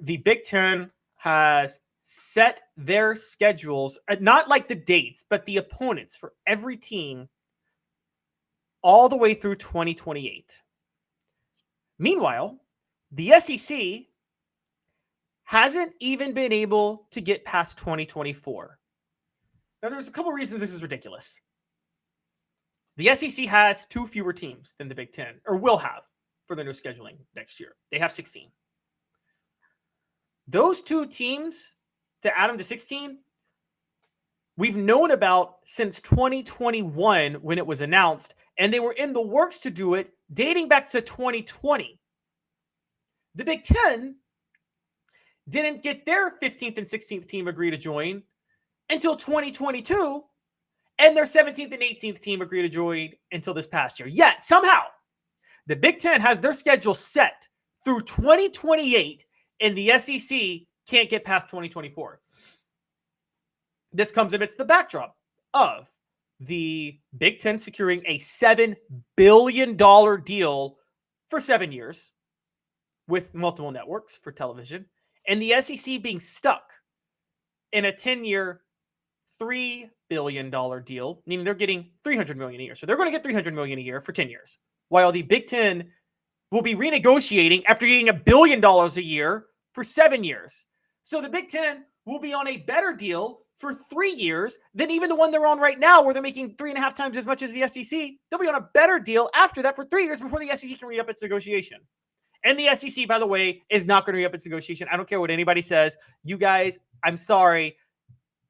the Big Ten has set their schedules, not like the dates, but the opponents for every team all the way through 2028. Meanwhile, the SEC hasn't even been able to get past 2024. Now, there's a couple reasons this is ridiculous. The SEC has 2 fewer teams than the Big Ten, or will have for their new scheduling next year. They have 16. Those 2 teams, to add them to 16, we've known about since 2021 when it was announced, and they were in the works to do it dating back to 2020. The Big Ten didn't get their 15th and 16th team agree to join until 2022, and their 17th and 18th team agree to join until this past year. Yet, somehow, the Big Ten has their schedule set through 2028, and the SEC can't get past 2024. This comes amidst the backdrop of the Big Ten securing a $7 billion deal for 7 years with multiple networks for television, and the SEC being stuck in a 10-year, $3 billion deal, meaning they're getting $300 million a year. So they're going to get $300 million a year for 10 years, while the Big Ten will be renegotiating after getting $1 billion a year for 7 years. So the Big Ten will be on a better deal for 3 years than even the one they're on right now, where they're making 3.5 times as much as the SEC. They'll be on a better deal after that for 3 years before the SEC can re-up its negotiation. And the SEC, by the way, is not going to re-up its negotiation. I don't care what anybody says. You guys, I'm sorry.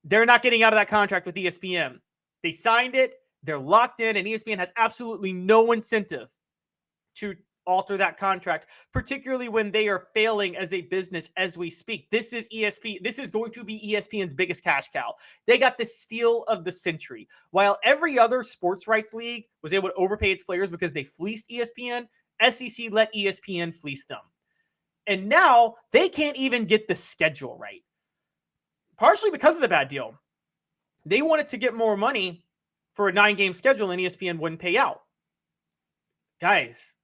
They're not getting out of that contract with ESPN. They signed it. They're locked in, and ESPN has absolutely no incentive to alter that contract, particularly when they are failing as a business as we speak. This is ESPN. This is going to be ESPN's biggest cash cow. They got the steal of the century. While every other sports rights league was able to overpay its players because they fleeced ESPN, SEC let ESPN fleece them. And now they can't even get the schedule right. Partially because of the bad deal. They wanted to get more money for a 9-game schedule, and ESPN wouldn't pay out. Guys,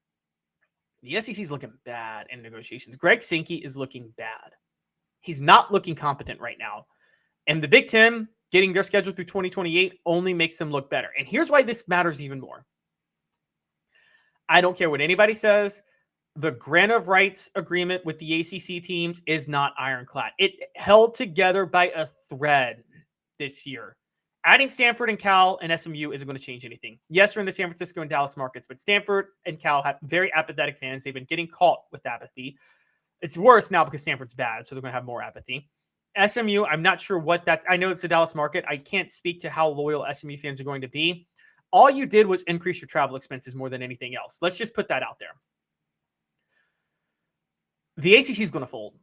the SEC is looking bad in negotiations. Greg Sankey is looking bad. He's not looking competent right now. And the Big Ten getting their schedule through 2028 only makes them look better. And here's why this matters even more. I don't care what anybody says. The grant of rights agreement with the ACC teams is not ironclad. It held together by a thread this year. Adding Stanford and Cal and SMU isn't going to change anything. Yes, we're in the San Francisco and Dallas markets, but Stanford and Cal have very apathetic fans. They've been getting caught with apathy. It's worse now because Stanford's bad, so they're going to have more apathy. SMU, I'm not sure what that... I know it's the Dallas market. I can't speak to how loyal SMU fans are going to be. All you did was increase your travel expenses more than anything else. Let's just put that out there. The ACC is going to fold.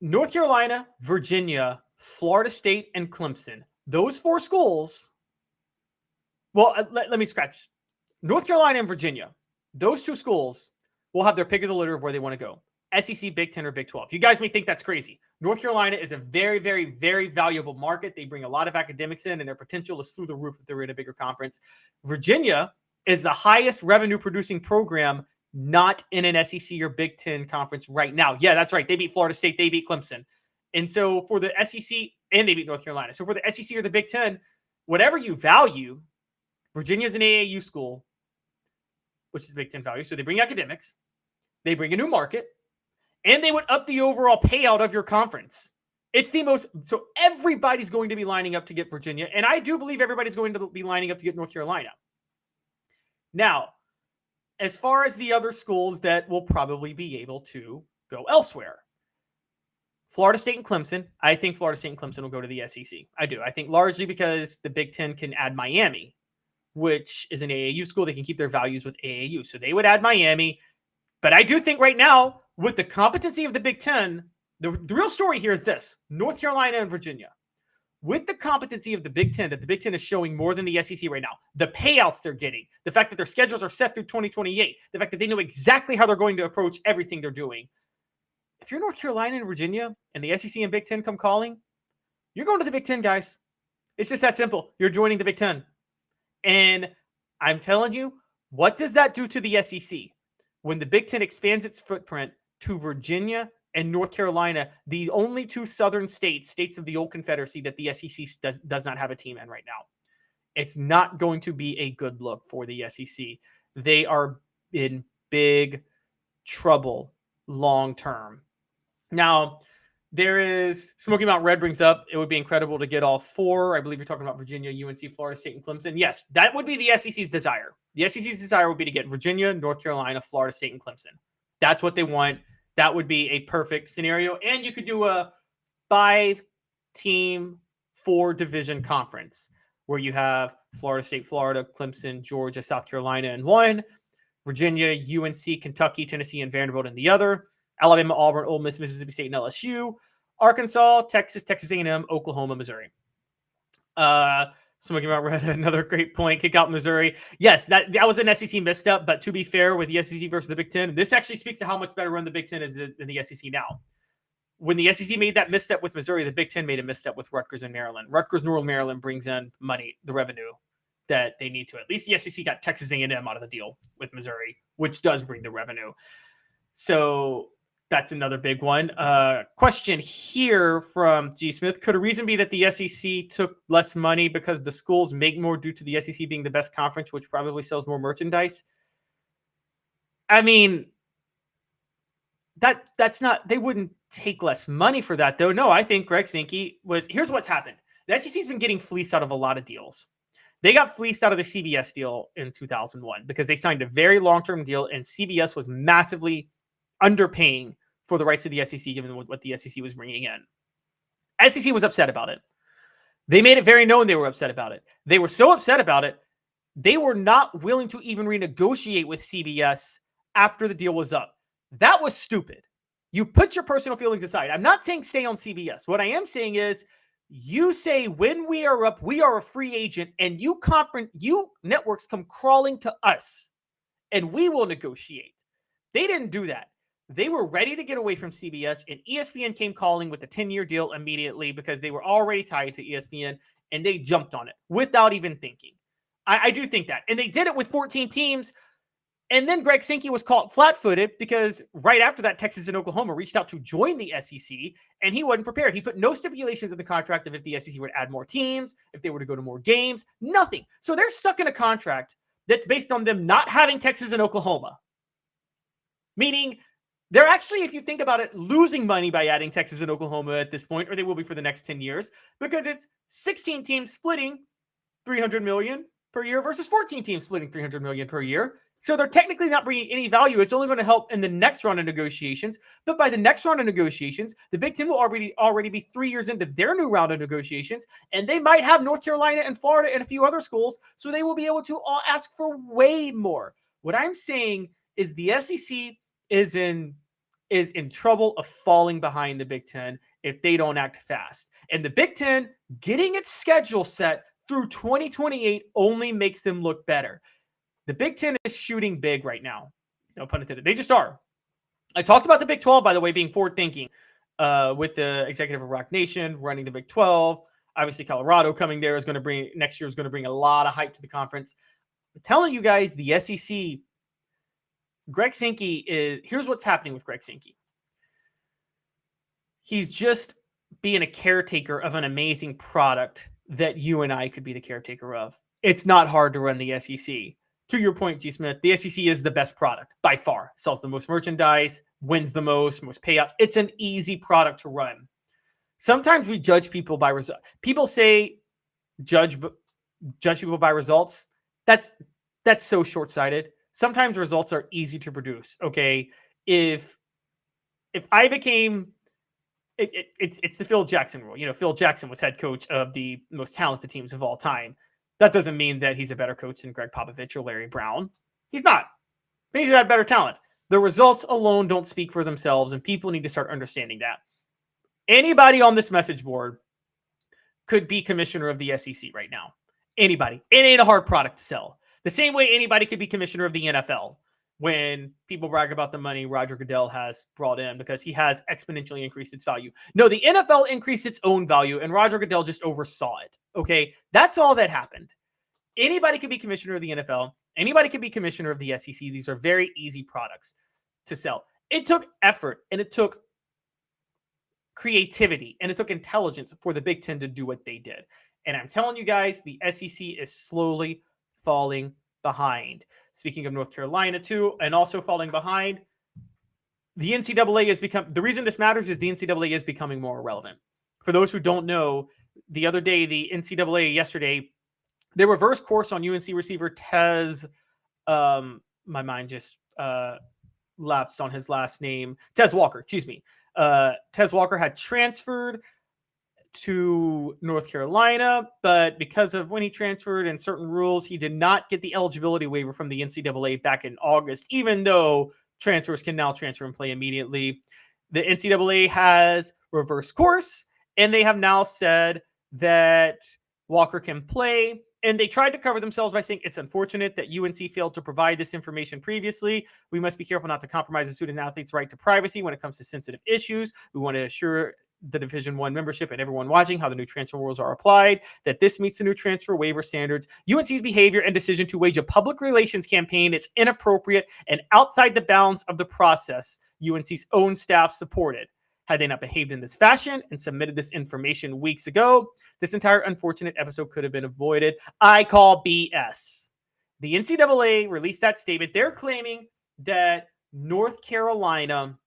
North Carolina, Virginia, Florida State, and Clemson. Those 4 schools, well, let me scratch. North Carolina and Virginia, those 2 schools will have their pick of the litter of where they want to go. SEC, Big 10, or Big 12. You guys may think that's crazy. North Carolina is a very, very, very valuable market. They bring a lot of academics in, and their potential is through the roof if they're in a bigger conference. Virginia is the highest revenue-producing program not in an SEC or Big 10 conference right now. Yeah, that's right. They beat Florida State. They beat Clemson. And so for the SEC, and they beat North Carolina. So for the SEC or the Big 10, whatever you value, Virginia's an AAU school, which is Big 10 value. So they bring academics, they bring a new market, and they would up the overall payout of your conference. It's the most, so everybody's going to be lining up to get Virginia. And I do believe everybody's going to be lining up to get North Carolina. Now, as far as the other schools that will probably be able to go elsewhere, Florida State and Clemson. I think Florida State and Clemson will go to the SEC. I do. I think largely because the Big Ten can add Miami, which is an AAU school. They can keep their values with AAU. So they would add Miami. But I do think right now, with the competency of the Big Ten, the real story here is this. North Carolina and Virginia. With the competency of the Big Ten, that the Big Ten is showing more than the SEC right now, the payouts they're getting, the fact that their schedules are set through 2028, the fact that they know exactly how they're going to approach everything they're doing. If you're North Carolina and Virginia and the SEC and Big Ten come calling, you're going to the Big Ten, guys. It's just that simple. You're joining the Big Ten. And I'm telling you, what does that do to the SEC? When the Big Ten expands its footprint to Virginia and North Carolina, the only two southern states of the old Confederacy that the SEC does not have a team in right now. It's not going to be a good look for the SEC. They are in big trouble long term. Now, there is Smoky Mountain Red brings up, it would be incredible to get all four. I believe you're talking about Virginia, UNC, Florida State, and Clemson. Yes, that would be the SEC's desire. The SEC's desire would be to get Virginia, North Carolina, Florida State, and Clemson. That's what they want. That would be a perfect scenario. And you could do a 5-team, 4-division conference where you have Florida State, Florida, Clemson, Georgia, South Carolina in one, Virginia, UNC, Kentucky, Tennessee, and Vanderbilt in the other, Alabama, Auburn, Ole Miss, Mississippi State, and LSU, Arkansas, Texas, Texas A&M, Oklahoma, Missouri. Smoky Mountain Red, another great point. Kick out Missouri. Yes, that was an SEC misstep, but to be fair, with the SEC versus the Big Ten, this actually speaks to how much better run the Big Ten is than the SEC now. When the SEC made that misstep with Missouri, the Big Ten made a misstep with Rutgers and Maryland. Rutgers, Northern Maryland brings in money, the revenue that they need to. At least the SEC got Texas A&M out of the deal with Missouri, which does bring the revenue. So that's another big one. Question here from G. Smith. Could a reason be that the SEC took less money because the schools make more due to the SEC being the best conference, which probably sells more merchandise? I mean, that's not, they wouldn't take less money for that, though. No, I think Greg Sankey here's what's happened. The SEC's been getting fleeced out of a lot of deals. They got fleeced out of the CBS deal in 2001 because they signed a very long-term deal, and CBS was massively underpaying for the rights of the SEC, given what the SEC was bringing in. SEC was upset about it. They made it very known they were upset about it. They were so upset about it, they were not willing to even renegotiate with CBS after the deal was up. That was stupid. You put your personal feelings aside. I'm not saying stay on CBS. What I am saying is you say when we are up, we are a free agent, and you networks come crawling to us, and we will negotiate. They didn't do that. They were ready to get away from CBS, and ESPN came calling with a 10-year deal immediately because they were already tied to ESPN, and they jumped on it without even thinking. I do think that. And they did it with 14 teams. And then Greg Sankey was caught flat-footed because right after that, Texas and Oklahoma reached out to join the SEC, and he wasn't prepared. He put no stipulations in the contract of if the SEC were to add more teams, if they were to go to more games, nothing. So they're stuck in a contract that's based on them not having Texas and Oklahoma. Meaning they're actually, if you think about it, losing money by adding Texas and Oklahoma at this point, or they will be for the next 10 years, because it's 16 teams splitting $300 million per year versus 14 teams splitting $300 million per year. So they're technically not bringing any value. It's only going to help in the next round of negotiations. But by the next round of negotiations, the Big Ten will already be 3 years into their new round of negotiations, and they might have North Carolina and Florida and a few other schools, so they will be able to all ask for way more. What I'm saying is the SEC is in trouble of falling behind the Big Ten if they don't act fast. And the Big Ten getting its schedule set through 2028 only makes them look better. The Big Ten is shooting big right now. No pun intended. They just are. I talked about the Big 12, by the way, being forward-thinking with the executive of Rock Nation running the Big 12. Obviously, Colorado coming there next year is going to bring a lot of hype to the conference. I'm telling you guys, the SEC, Greg Sankey here's what's happening with Greg Sankey. He's just being a caretaker of an amazing product that you and I could be the caretaker of. It's not hard to run the SEC. To your point, G. Smith, the SEC is the best product by far. Sells the most merchandise, wins the most payouts. It's an easy product to run. Sometimes we judge people by results. People say judge people by results. That's so short-sighted. Sometimes results are easy to produce. Okay, if I became it's the Phil Jackson rule. You know, Phil Jackson was head coach of the most talented teams of all time. That doesn't mean that he's a better coach than Greg Popovich or Larry Brown. He's not. He's got better talent. The results alone don't speak for themselves, and people need to start understanding that. Anybody on this message board could be commissioner of the SEC right now. Anybody. It ain't a hard product to sell. The same way anybody could be commissioner of the NFL when people brag about the money Roger Goodell has brought in because he has exponentially increased its value. No, the NFL increased its own value, and Roger Goodell just oversaw it. Okay, that's all that happened. Anybody could be commissioner of the NFL. Anybody could be commissioner of the SEC. These are very easy products to sell. It took effort, and it took creativity and it took intelligence for the Big Ten to do what they did. And I'm telling you guys, the SEC is slowly falling behind. Speaking of North Carolina too, and also falling behind, the NCAA has become, the reason this matters is the NCAA is becoming more irrelevant. For those who don't know, the other day, the NCAA yesterday, they reversed course on UNC receiver Tez, my mind just lapsed on his last name, Tez Walker, excuse me. Tez Walker had transferred to North Carolina, but because of when he transferred and certain rules, he did not get the eligibility waiver from the NCAA back in August, even though transfers can now transfer and play immediately. The NCAA has reversed course, and they have now said that Walker can play. And they tried to cover themselves by saying it's unfortunate that UNC failed to provide this information previously. We must be careful not to compromise the student athlete's right to privacy when it comes to sensitive issues. We want to assure the Division I membership and everyone watching how the new transfer rules are applied, that this meets the new transfer waiver standards. UNC's behavior and decision to wage a public relations campaign is inappropriate and outside the bounds of the process UNC's own staff supported. Had they not behaved in this fashion and submitted this information weeks ago, this entire unfortunate episode could have been avoided. I call BS. The NCAA released that statement. They're claiming that North Carolina,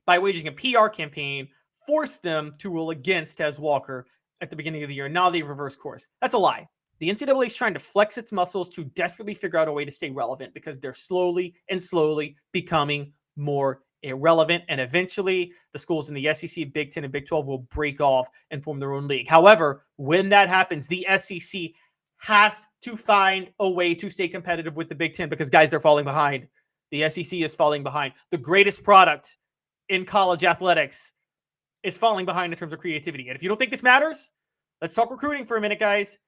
by waging a PR campaign, forced them to rule against Tez Walker at the beginning of the year. Now they've reversed course. That's a lie. The NCAA is trying to flex its muscles to desperately figure out a way to stay relevant because they're slowly becoming more irrelevant, and eventually the schools in the SEC, Big Ten, and Big 12 will break off and form their own league. However, when that happens, the SEC has to find a way to stay competitive with the Big Ten because, guys, they're falling behind. The SEC is falling behind. The greatest product in college athletics is falling behind in terms of creativity. And if you don't think this matters, let's talk recruiting for a minute, guys.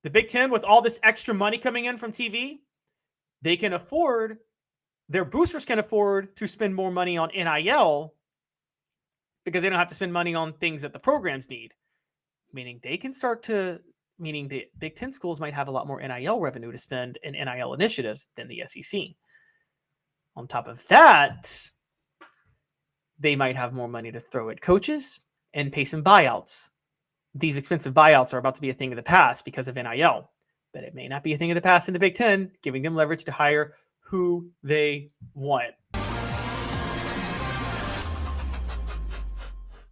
The Big Ten, with all this extra money coming in from TV, they can afford, their boosters can afford to spend more money on NIL because they don't have to spend money on things that the programs need. Meaning they can start to, meaning the Big Ten schools might have a lot more NIL revenue to spend in NIL initiatives than the SEC. On top of that, they might have more money to throw at coaches and pay some buyouts. These expensive buyouts are about to be a thing of the past because of NIL, but it may not be a thing of the past in the Big Ten, giving them leverage to hire who they want.